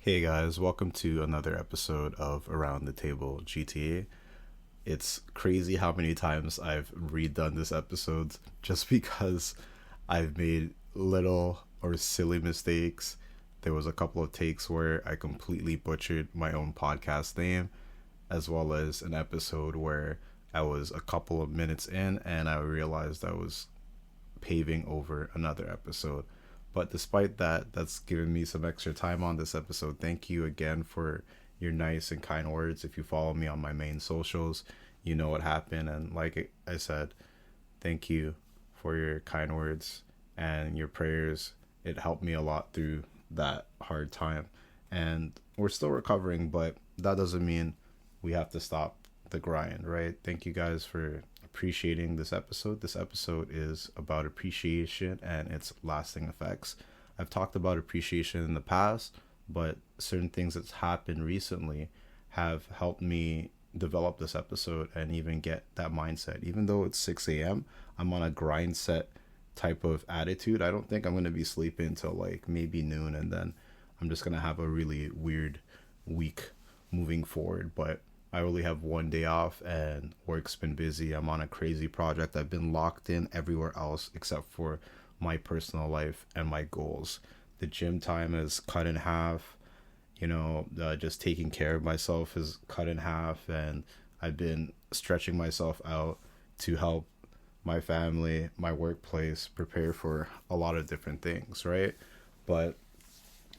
Hey guys, welcome to another episode of Around the Table GTA. It's crazy how many times I've redone this episode just because I've made little or silly mistakes. There was a couple of takes where I completely butchered my own podcast name, as well as an episode where I was a couple of minutes in and I realized I was paving over another episode. But despite that, that's given me some extra time on this episode. Thank you again for your nice and kind words. If you follow me on my main socials, you know what happened. And like I said, thank you for your kind words and your prayers. It helped me a lot through that hard time. And we're still recovering, but that doesn't mean we have to stop the grind, right? Thank you guys for appreciating this episode. This episode is about appreciation and its lasting effects. I've talked about appreciation in the past, but certain things that's happened recently have helped me develop this episode and even get that mindset. Even though it's 6 a.m., I'm on a grind set type of attitude. I don't think I'm going to be sleeping until like maybe noon, and then I'm just going to have a really weird week moving forward. But I only have one day off and work's been busy. I'm on a crazy project. I've been locked in everywhere else except for my personal life and my goals. The gym time is cut in half. Just taking care of myself is cut in half. And I've been stretching myself out to help my family, my workplace prepare for a lot of different things, right? But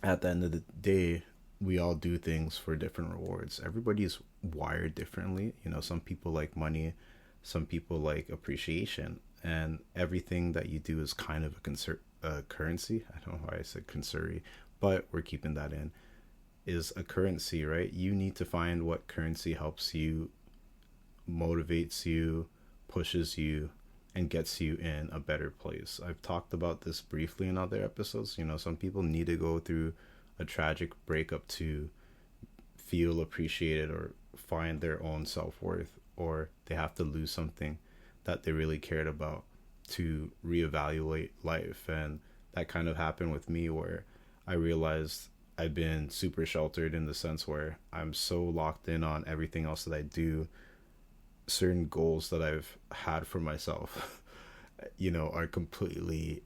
at the end of the day, we all do things for different rewards. Everybody's wired differently. Some people like money, some people like appreciation, and everything that you do is kind of a currency. I don't know why I said currency, but we're keeping that in. Is a currency, right? You need to find what currency helps you, motivates you, pushes you, and gets you in a better place. I've talked about this briefly in other episodes. Some people need to go through a tragic breakup to feel appreciated or find their own self-worth, or they have to lose something that they really cared about to reevaluate life. And that kind of happened with me, where I realized I've been super sheltered in the sense where I'm so locked in on everything else that I do. Certain goals that I've had for myself are completely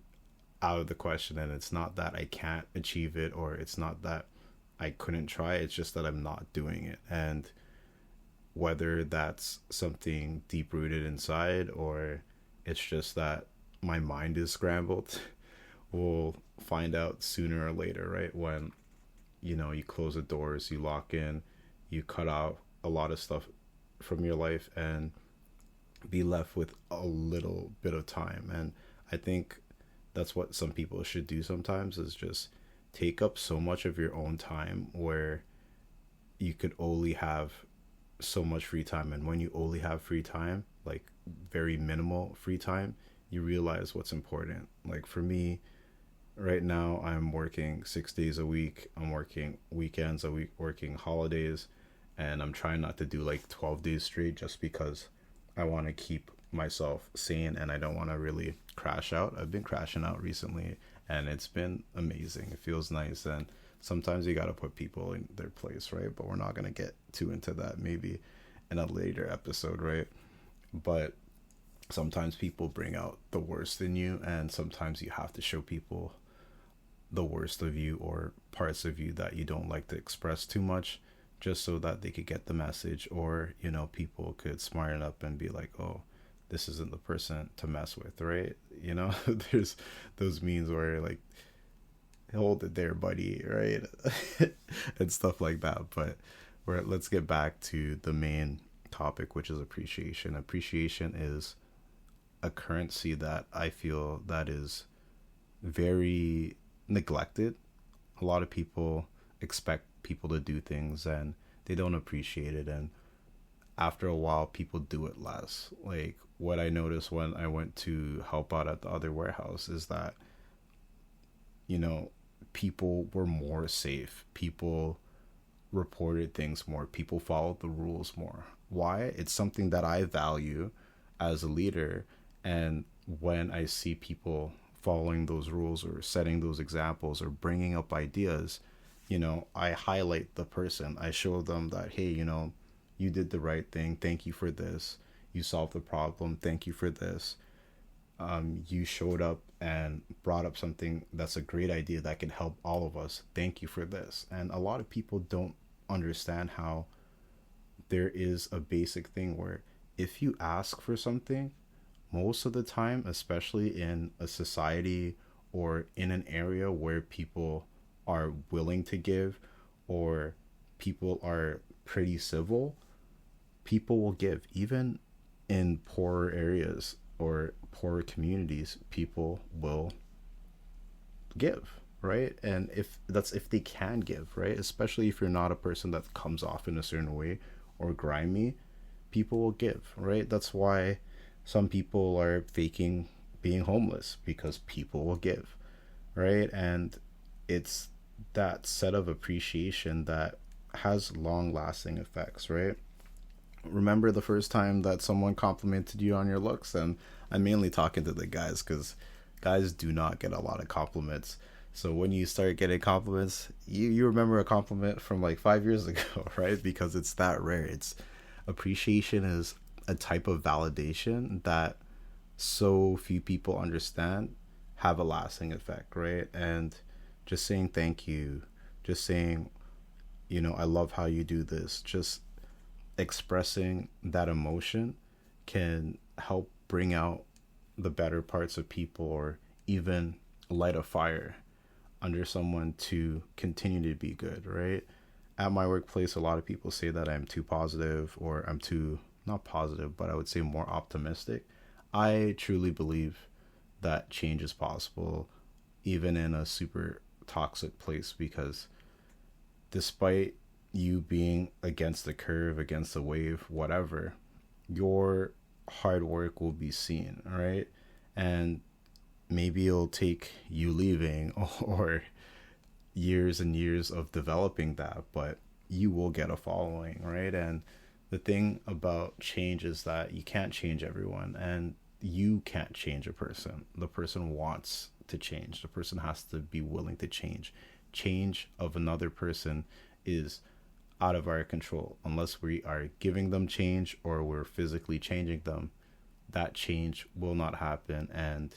out of the question. And it's not that I can't achieve it, or it's not that I couldn't try. It's just that I'm not doing it. And whether that's something deep rooted inside, or it's just that my mind is scrambled, we'll find out sooner or later, right? When you close the doors, you lock in, you cut out a lot of stuff from your life and be left with a little bit of time. And I think that's what some people should do sometimes, is just take up so much of your own time where you could only have so much free time. And when you only have free time, like very minimal free time, you realize what's important. Like for me right now, I'm working 6 days a week. I'm working weekends a week, working holidays, and I'm trying not to do like 12 days straight, just because I want to keep myself sane and I don't want to really crash out. I've been crashing out recently and it's been amazing. It feels nice, and sometimes you got to put people in their place, right? But we're not going to get too into that, maybe in a later episode, right? But sometimes people bring out the worst in you, and sometimes you have to show people the worst of you, or parts of you that you don't like to express too much, just so that they could get the message, or people could smarten up and be like, oh, this isn't the person to mess with, right? There's those memes where like, hold it there, buddy, right? And stuff like that. But let's get back to the main topic, which is appreciation. Appreciation is a currency that I feel that is very neglected. A lot of people expect people to do things and they don't appreciate it, and after a while people do it less. Like what I noticed when I went to help out at the other warehouse is that people were more safe, people reported things more, people followed the rules more. Why? It's something that I value as a leader, and when I see people following those rules or setting those examples or bringing up ideas, I highlight the person. I show them that, hey, you did the right thing. Thank you for this. You solved the problem. Thank you for this. You showed up and brought up something that's a great idea that can help all of us. Thank you for this. And a lot of people don't understand how there is a basic thing where if you ask for something, most of the time, especially in a society or in an area where people are willing to give or people are pretty civil, people will give. Even in poorer areas or poorer communities, people will give, right? And if they can give, right? Especially if you're not a person that comes off in a certain way or grimy, people will give, right? That's why some people are faking being homeless because people will give, right? And it's that set of appreciation that has long lasting effects, right? Remember the first time that someone complimented you on your looks? And I'm mainly talking to the guys because guys do not get a lot of compliments. So when you start getting compliments, you remember a compliment from like 5 years ago, right? Because it's that rare. It's appreciation is a type of validation that so few people understand have a lasting effect, right? And just saying thank you, just saying, I love how you do this, just expressing that emotion can help bring out the better parts of people or even light a fire under someone to continue to be good, right? At my workplace, a lot of people say that I'm too positive or I'm too, not positive, but I would say more optimistic. I truly believe that change is possible even in a super toxic place because despite you being against the curve, against the wave, whatever, your hard work will be seen, right? And maybe it'll take you leaving or years and years of developing that, but you will get a following, right? And the thing about change is that you can't change everyone and you can't change a person. The person wants to change. The person has to be willing to change. Change of another person is out of our control. Unless we are giving them change or we're physically changing them, that change will not happen. And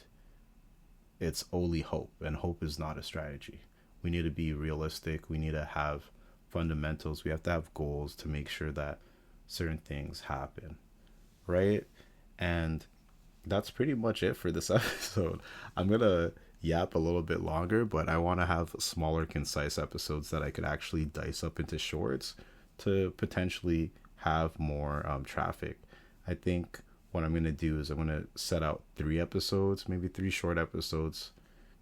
it's only hope. And hope is not a strategy. We need to be realistic. We need to have fundamentals. We have to have goals to make sure that certain things happen, right? And that's pretty much it for this episode. I'm going to yap a little bit longer, but I want to have smaller, concise episodes that I could actually dice up into shorts to potentially have more traffic. I think what I'm going to do is I'm going to set out 3 episodes, maybe 3 short episodes,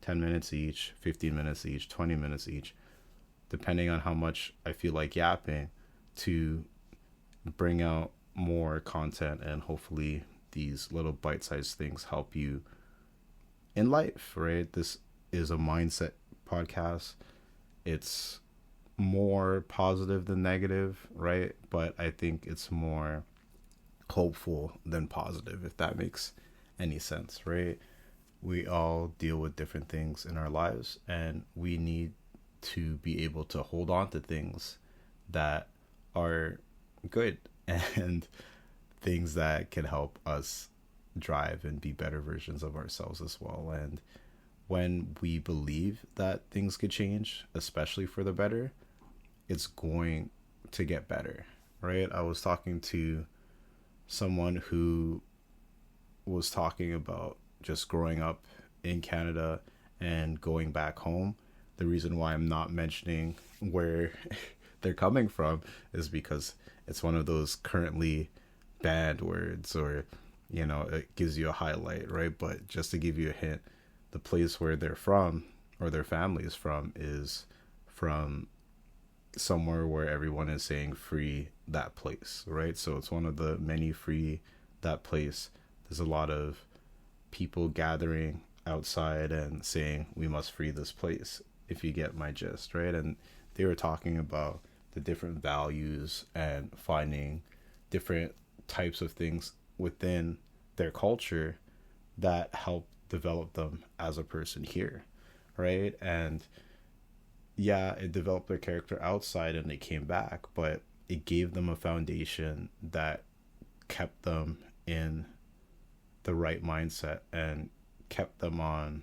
10 minutes each, 15 minutes each, 20 minutes each, depending on how much I feel like yapping, to bring out more content, and hopefully these little bite-sized things help you in life, right? This is a mindset podcast. It's more positive than negative, right? But I think it's more hopeful than positive, if that makes any sense, right? We all deal with different things in our lives, and we need to be able to hold on to things that are good and things that can help us drive and be better versions of ourselves as well. And when we believe that things could change, especially for the better, it's going to get better, right? I was talking to someone who was talking about just growing up in Canada and going back home. The reason why I'm not mentioning where they're coming from is because it's one of those currently banned words, or it gives you a highlight, right? But just to give you a hint, the place where they're from or their family is from somewhere where everyone is saying free that place, right? So it's one of the many free that place. There's a lot of people gathering outside and saying we must free this place, if you get my gist, right? And they were talking about the different values and finding different types of things within their culture that help develop them as a person here, right? And yeah, it developed their character outside and they came back, but it gave them a foundation that kept them in the right mindset and kept them on,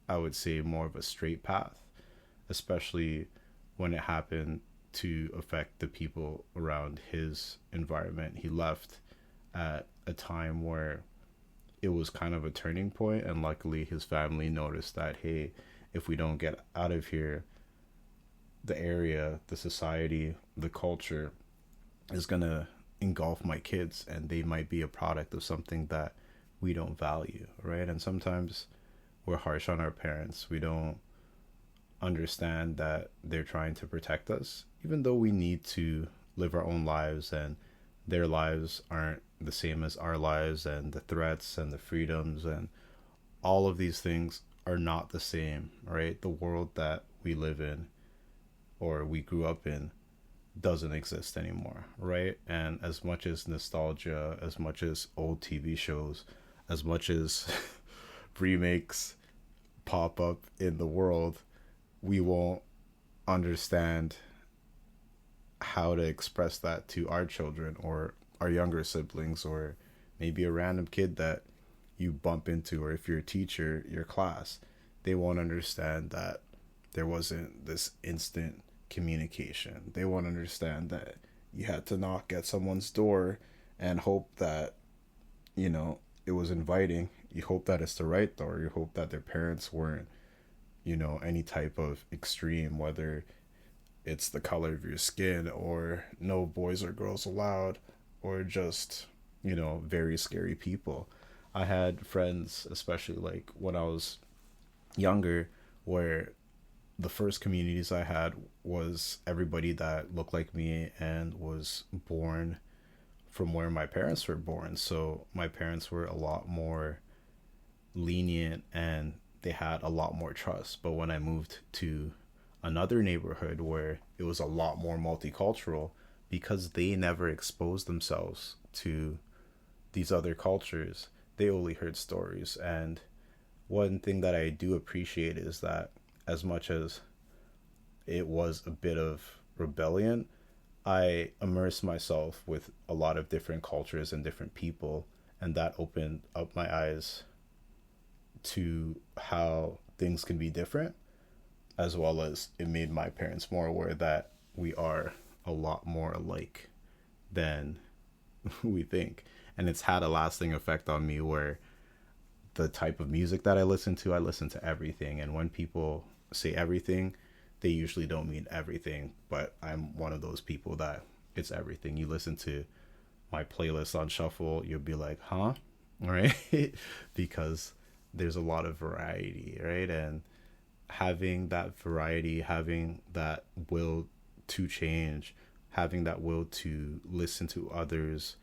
I would say, more of a straight path, especially when it happened to affect the people around his environment. He left at a time where it was kind of a turning point, and luckily his family noticed that, hey, if we don't get out of here, the area, the society, the culture is going to engulf my kids, and they might be a product of something that we don't value, right? And sometimes we're harsh on our parents. We don't understand that they're trying to protect us, even though we need to live our own lives, and their lives aren't the same as our lives, and the threats and the freedoms and all of these things are not the same, right? The world that we live in or we grew up in doesn't exist anymore, right? And as much as nostalgia, as much as old TV shows, as much as remakes pop up in the world, we won't understand how to express that to our children or our younger siblings, or maybe a random kid that you bump into, or if you're a teacher, your class, they won't understand that there wasn't this instant communication. They won't understand that you had to knock at someone's door and hope that, it was inviting. You hope that it's the right door. You hope that their parents weren't, any type of extreme, whether it's the color of your skin or no boys or girls allowed, or just, very scary people. I had friends, especially like when I was younger, where the first communities I had was everybody that looked like me and was born from where my parents were born. So my parents were a lot more lenient and they had a lot more trust. But when I moved to another neighborhood where it was a lot more multicultural, because they never exposed themselves to these other cultures, they only heard stories. And one thing that I do appreciate is that as much as it was a bit of rebellion, I immersed myself with a lot of different cultures and different people, and that opened up my eyes to how things can be different, as well as it made my parents more aware that we are a lot more alike than we think. And it's had a lasting effect on me, where the type of music that I listen to everything. And when people say everything, they usually don't mean everything, but I'm one of those people that it's everything. You listen to my playlist on shuffle, you'll be like, huh? Right? Because there's a lot of variety, right? And having that variety, having that will to change, having that will to listen to others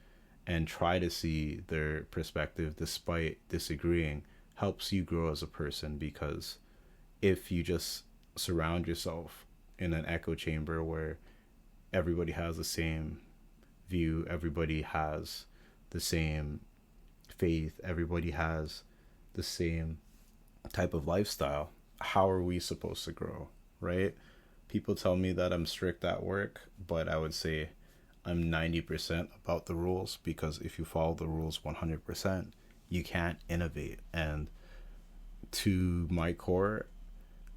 and try to see their perspective despite disagreeing, helps you grow as a person. Because if you just surround yourself in an echo chamber where everybody has the same view, everybody has the same faith, everybody has the same type of lifestyle, how are we supposed to grow, right? People tell me that I'm strict at work, but I would say I'm 90% about the rules, because if you follow the rules 100%, you can't innovate. And to my core,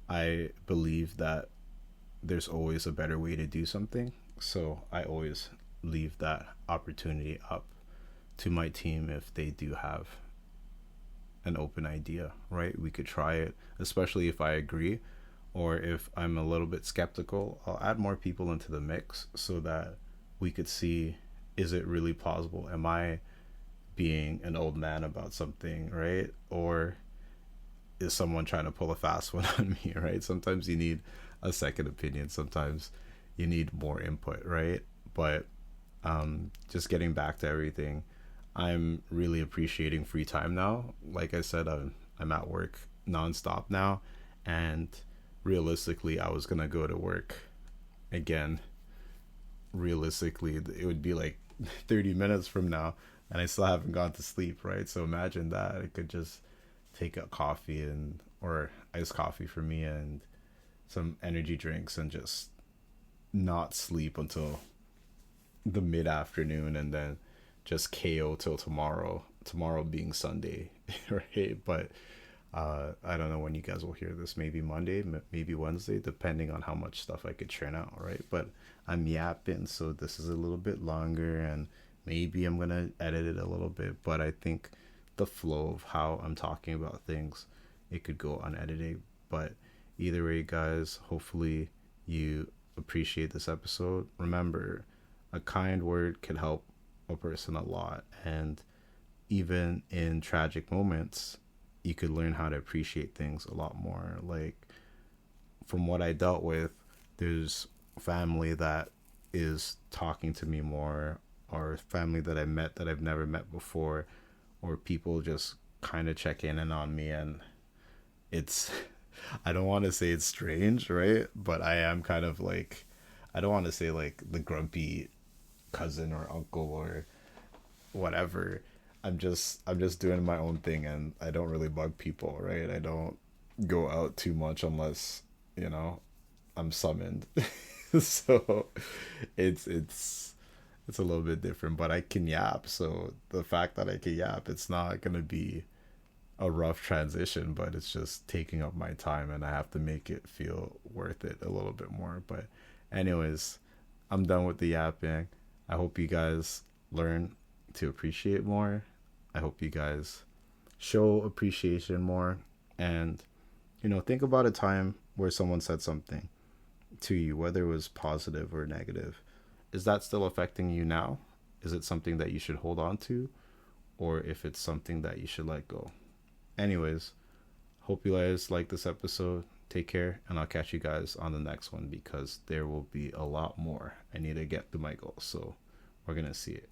I believe that there's always a better way to do something. So I always leave that opportunity up to my team if they do have an open idea, right? We could try it, especially if I agree, or if I'm a little bit skeptical, I'll add more people into the mix so that we could see, is it really plausible? Am I being an old man about something, right? Or is someone trying to pull a fast one on me, right? Sometimes you need a second opinion. Sometimes you need more input, right? But just getting back to everything, I'm really appreciating free time now. Like I said, I'm at work nonstop now, and realistically, I was gonna go to work again. Realistically, it would be like 30 minutes from now, and I still haven't gone to sleep, right? So imagine that. I could just take a coffee or iced coffee for me and some energy drinks and just not sleep until the mid afternoon, and then just KO till tomorrow. Tomorrow being Sunday, right? But I don't know when you guys will hear this. Maybe Monday, maybe Wednesday, depending on how much stuff I could churn out, right? But I'm yapping, so this is a little bit longer, and maybe I'm gonna edit it a little bit. But I think the flow of how I'm talking about things, it could go unedited. But either way, guys, hopefully you appreciate this episode. Remember, a kind word could help a person a lot, and even in tragic moments, you could learn how to appreciate things a lot more. Like, from what I dealt with, there's family that is talking to me more, or family that I met that I've never met before, or people just kind of check in and on me, and it's I don't want to say it's strange, right? But I am kind of like, I don't want to say like the grumpy cousin or uncle or whatever. I'm just doing my own thing, and I don't really bug people, right? I don't go out too much unless, you know, I'm summoned. So it's a little bit different, but I can yap. So the fact that I can yap, it's not going to be a rough transition, but it's just taking up my time, and I have to make it feel worth it a little bit more. But anyways, I'm done with the yapping. I hope you guys learn to appreciate more. I hope you guys show appreciation more, and think about a time where someone said something to you, whether it was positive or negative. Is that still affecting you now? Is it something that you should hold on to, or if it's something that you should let go? Anyways, hope you guys like this episode. Take care, and I'll catch you guys on the next one, because there will be a lot more. I need to get through my goals, so we're gonna see it.